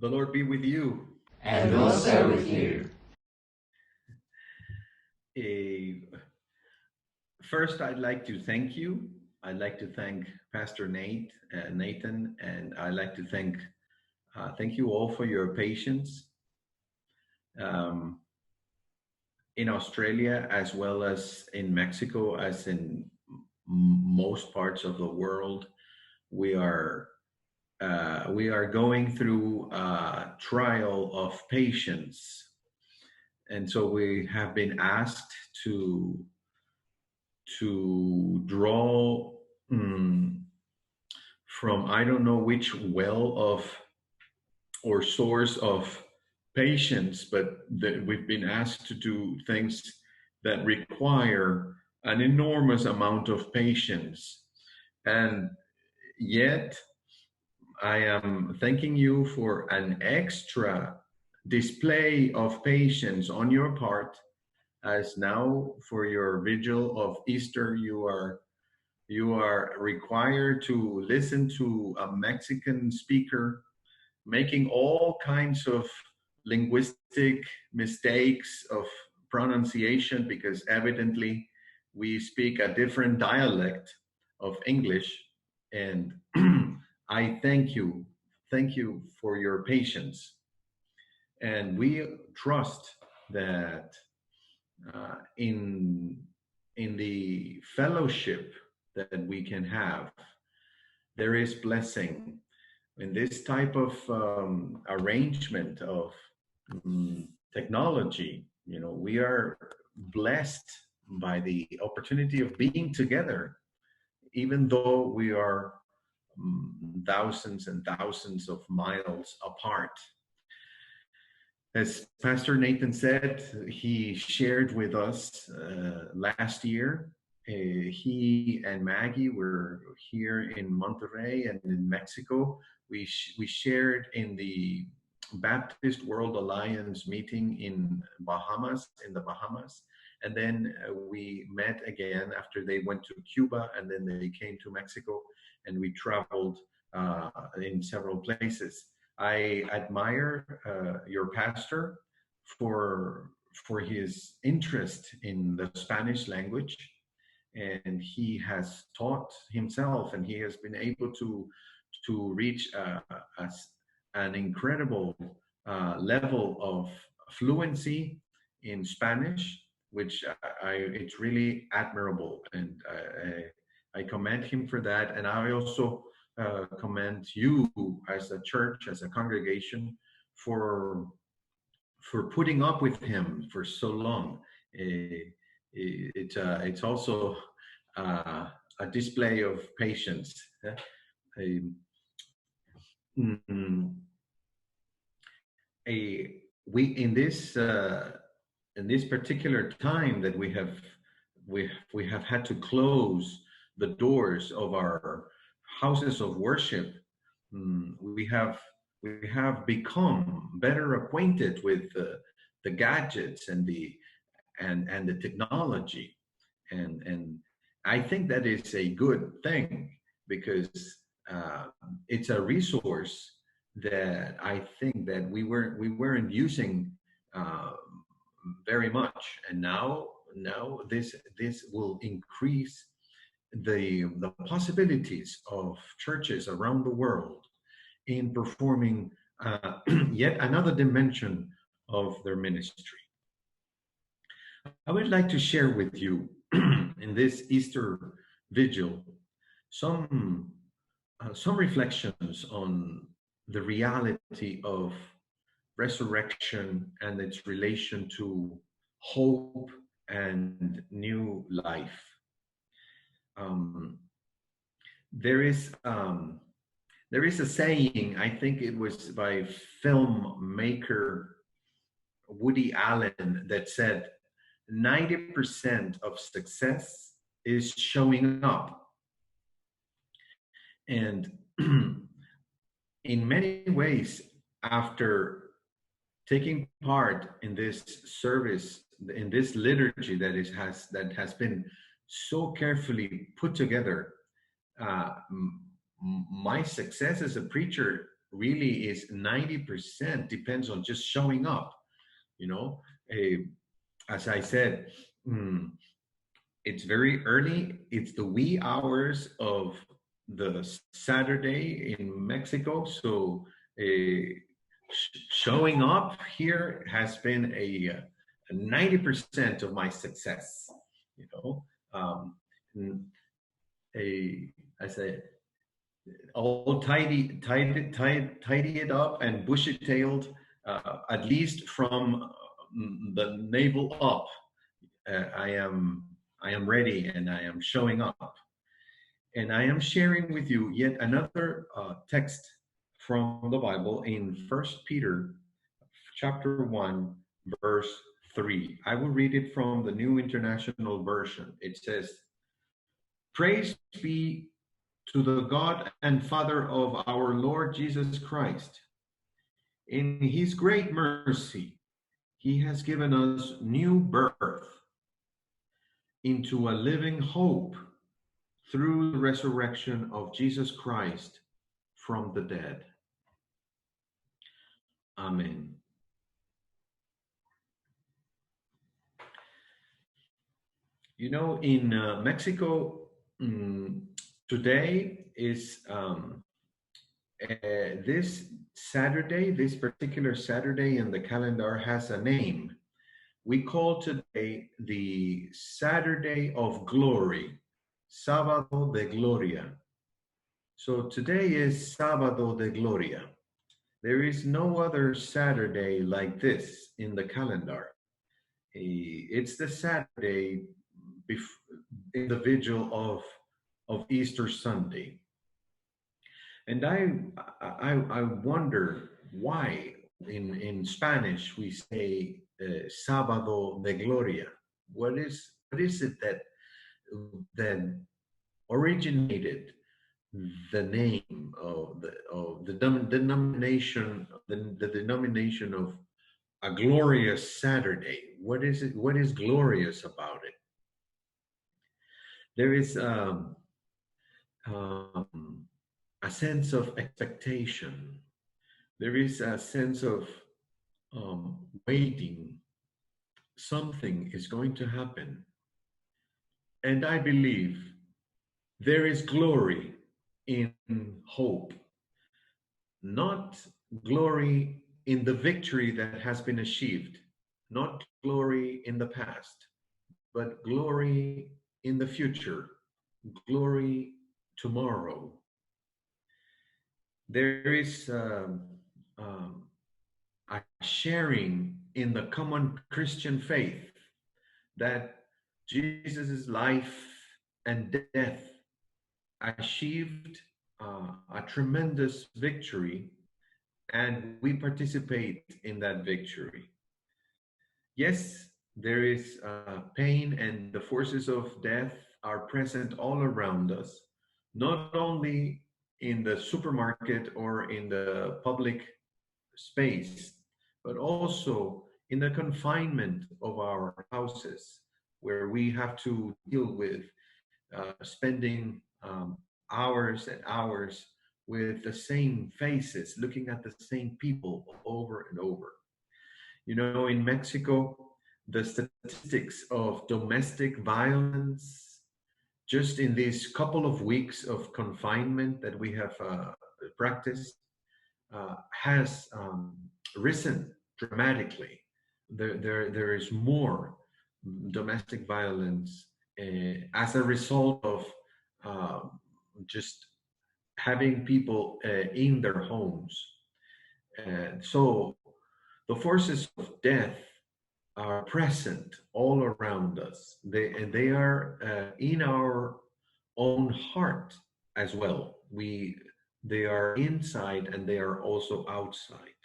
The Lord be with you. And also with you. First, I'd like to thank you. I'd like to thank Pastor Nathan, and I'd like to thank you all for your patience in Australia, as well as in Mexico, as in most parts of the world. We are going through a trial of patience, and so we have been asked to draw from I don't know which well of or source of patience, but that we've been asked to do things that require an enormous amount of patience. And yet I am thanking you for an extra display of patience on your part, as now for your vigil of Easter, you are required to listen to a Mexican speaker making all kinds of linguistic mistakes of pronunciation, because evidently we speak a different dialect of English. And I thank you for your patience. And we trust that in the fellowship that we can have, there is blessing in this type of arrangement of technology. You know, we are blessed by the opportunity of being together, even though we are thousands and thousands of miles apart. As Pastor Nathan said, he shared with us last year. He and Maggie were here in Monterrey and in Mexico. We shared in the Baptist World Alliance meeting in the Bahamas. And then we met again after they went to Cuba, and then they came to Mexico, and we traveled in several places. I admire your pastor for his interest in the Spanish language, and he has taught himself, and he has been able to reach an incredible level of fluency in Spanish, which it's really admirable, and I commend him for that. And I also commend you as a church, as a congregation, for putting up with him for so long. It's also a display of patience. We in this particular time that we have had to close the doors of our houses of worship, we have become better acquainted with the gadgets and the technology, and I think that is a good thing, because it's a resource that I think that we weren't using very much, and now this will increase the possibilities of churches around the world in performing yet another dimension of their ministry. I would like to share with you in this Easter Vigil some reflections on the reality of resurrection and its relation to hope and new life. There is a saying, I think it was by filmmaker Woody Allen, that said 90% of success is showing up. And in many ways, after taking part in this service, in this liturgy that has been so carefully put together, my success as a preacher really is 90% depends on just showing up. You know, as I said, it's very early. It's the wee hours of the Saturday in Mexico. So showing up here has been a 90% of my success. You know, I say, all tidy it up and bushy-tailed, at least from the navel up. I am ready and I am showing up. And I am sharing with you yet another text from the Bible in First Peter chapter 1, verse 3. I will read it from the New International Version. It says, "Praise be to the God and Father of our Lord Jesus Christ. In his great mercy, he has given us new birth into a living hope through the resurrection of Jesus Christ from the dead." Amen. You know, in Mexico, today is this Saturday, this particular Saturday in the calendar has a name. We call today the Saturday of Glory, Sábado de Gloria. So today is Sábado de Gloria. There is no other Saturday like this in the calendar. It's the Saturday in the vigil of Easter Sunday. And I wonder why in Spanish we say Sábado de Gloria. What is it that originated the name of the denomination of a glorious Saturday? What is it? What is glorious about it? There is a sense of expectation. There is a sense of waiting. Something is going to happen. And I believe there is glory in hope, not glory in the victory that has been achieved, not glory in the past, but glory in the future, glory tomorrow. There is a sharing in the common Christian faith that Jesus' life and death achieved a tremendous victory, and we participate in that victory. Yes, there is pain, and the forces of death are present all around us, not only in the supermarket or in the public space, but also in the confinement of our houses, where we have to deal with spending hours and hours with the same faces, looking at the same people over and over. You know, in Mexico, the statistics of domestic violence, just in these couple of weeks of confinement that we have practiced, has risen dramatically. There is more domestic violence as a result of just having people in their homes. So the forces of death are present all around us. They are in our own heart as well. They are inside and they are also outside.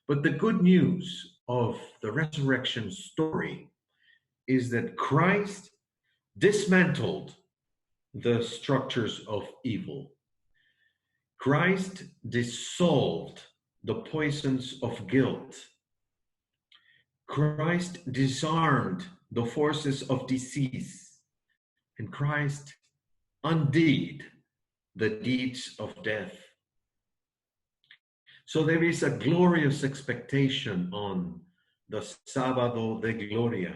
But the good news of the resurrection story is that Christ dismantled the structures of evil. Christ dissolved the poisons of guilt. Christ disarmed the forces of disease, and Christ undid the deeds of death. So there is a glorious expectation on the Sábado de Gloria.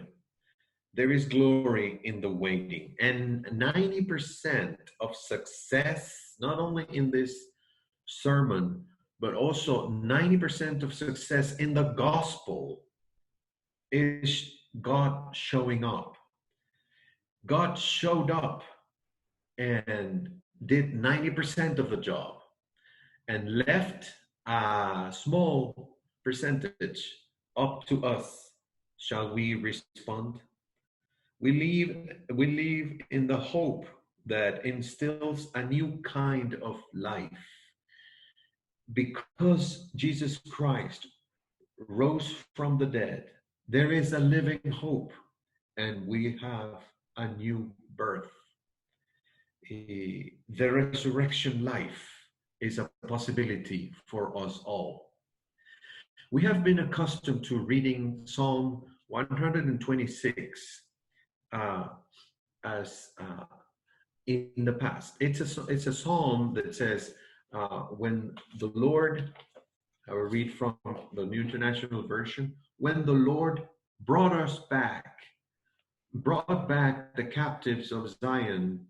There is glory in the waiting. And 90% of success, not only in this sermon, but also 90% of success in the gospel is God showing up. God showed up and did 90% of the job and left a small percentage up to us. Shall we respond? We live in the hope that instills a new kind of life. Because Jesus Christ rose from the dead, there is a living hope, and we have a new birth. The resurrection life is a possibility for us all. We have been accustomed to reading Psalm 126 as in the past. It's a psalm that says, when the Lord, I will read from the New International Version, when the Lord brought back the captives of Zion,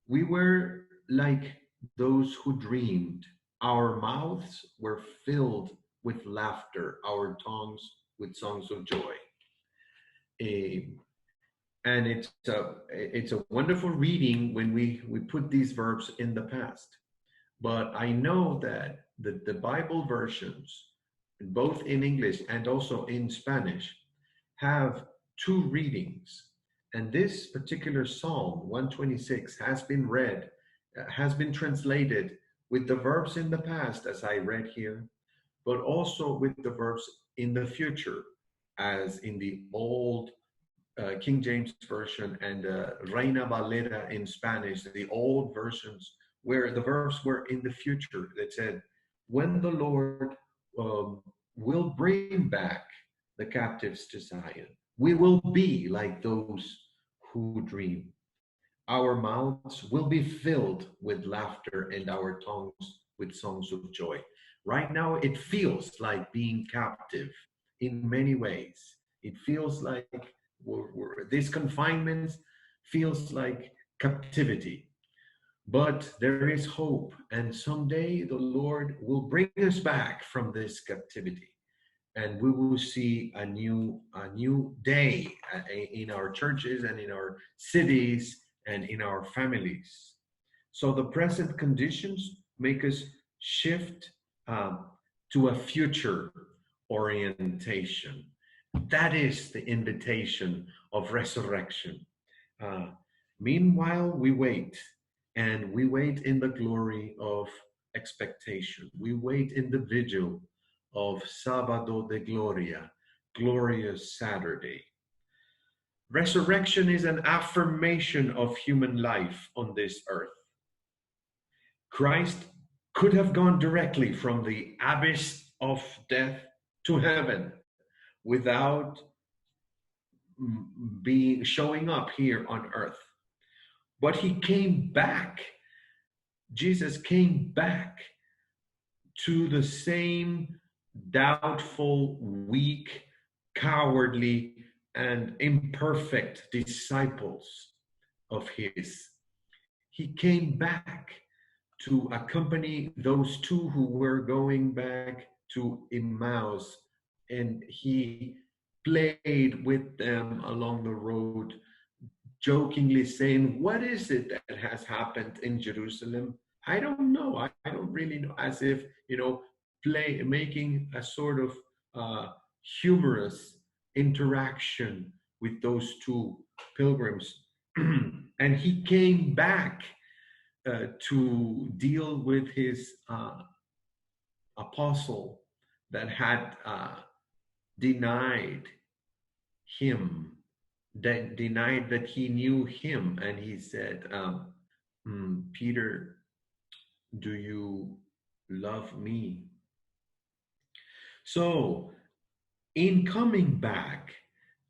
we were like those who dreamed. Our mouths were filled with laughter, our tongues with songs of joy. And it's a wonderful reading when we put these verbs in the past. But I know that the Bible versions, both in English and also in Spanish, have two readings. And this particular Psalm 126 has been translated with the verbs in the past, as I read here, but also with the verbs in the future, as in the old King James Version and Reina Valera in Spanish, the old versions, where the verbs were in the future that said, when the Lord will bring back the captives to Zion, we will be like those who dream. Our mouths will be filled with laughter and our tongues with songs of joy. Right now, it feels like being captive in many ways. It feels like this confinement feels like captivity. But there is hope, and someday the Lord will bring us back from this captivity, and we will see a new day in our churches and in our cities and in our families. So the present conditions make us shift to a future orientation. That is the invitation of resurrection. Meanwhile, we wait, and we wait in the glory of expectation. We wait in the vigil of Sábado de Gloria, glorious Saturday. Resurrection is an affirmation of human life on this earth. Christ could have gone directly from the abyss of death to heaven without showing up here on earth. But he came back. Jesus came back to the same doubtful, weak, cowardly, and imperfect disciples of his. He came back to accompany those two who were going back to Emmaus, and he played with them along the road, jokingly saying, what is it that has happened in Jerusalem? I don't know. I don't really know, as if, making a sort of humorous interaction with those two pilgrims. And he came back to deal with his apostle that had denied him, that denied that he knew him. And he said, Peter, do you love me? So in coming back,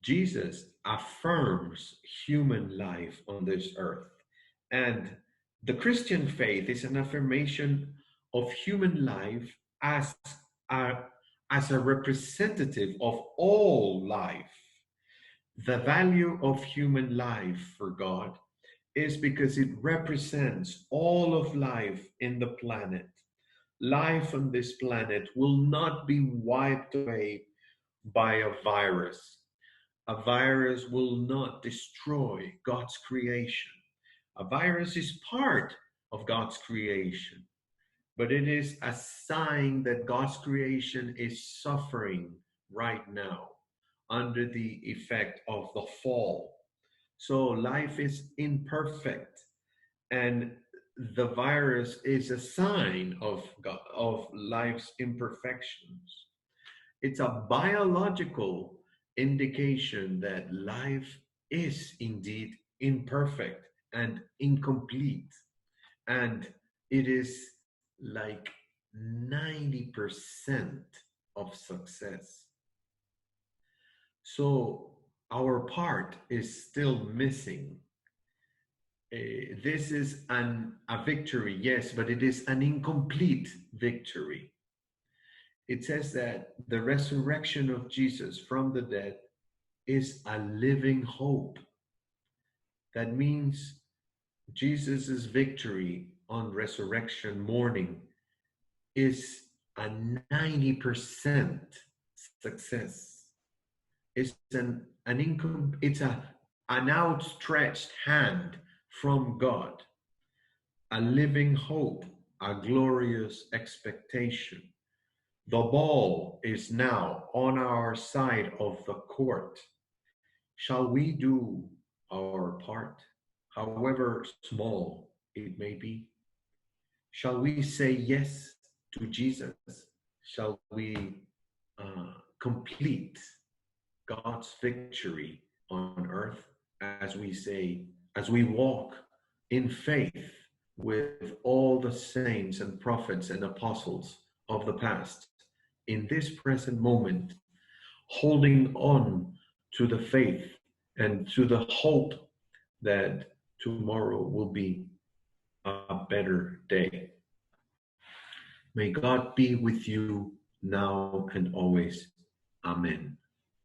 Jesus affirms human life on this earth. And the Christian faith is an affirmation of human life as a, as a representative of all life. The value of human life for God is because it represents all of life in the planet. Life on this planet will not be wiped away by a virus. A virus will not destroy God's creation. A virus is part of God's creation, but it is a sign that God's creation is suffering right now under the effect of the fall. So life is imperfect, and the virus is a sign of God, of life's imperfections. It's a biological indication that life is indeed imperfect and incomplete, and it is like 90% of success. So our part is still missing. This is a victory, yes, but it is an incomplete victory. It says that the resurrection of Jesus from the dead is a living hope. That means Jesus' victory on resurrection morning is a 90% success. It's an outstretched hand from God, a living hope, a glorious expectation. The ball is now on our side of the court. Shall we do our part, however small it may be? Shall we say yes to Jesus? Shall we complete God's victory on earth as we walk in faith with all the saints and prophets and apostles of the past in this present moment, holding on to the faith and to the hope that tomorrow will be a better day. May God be with you now and always. Amen.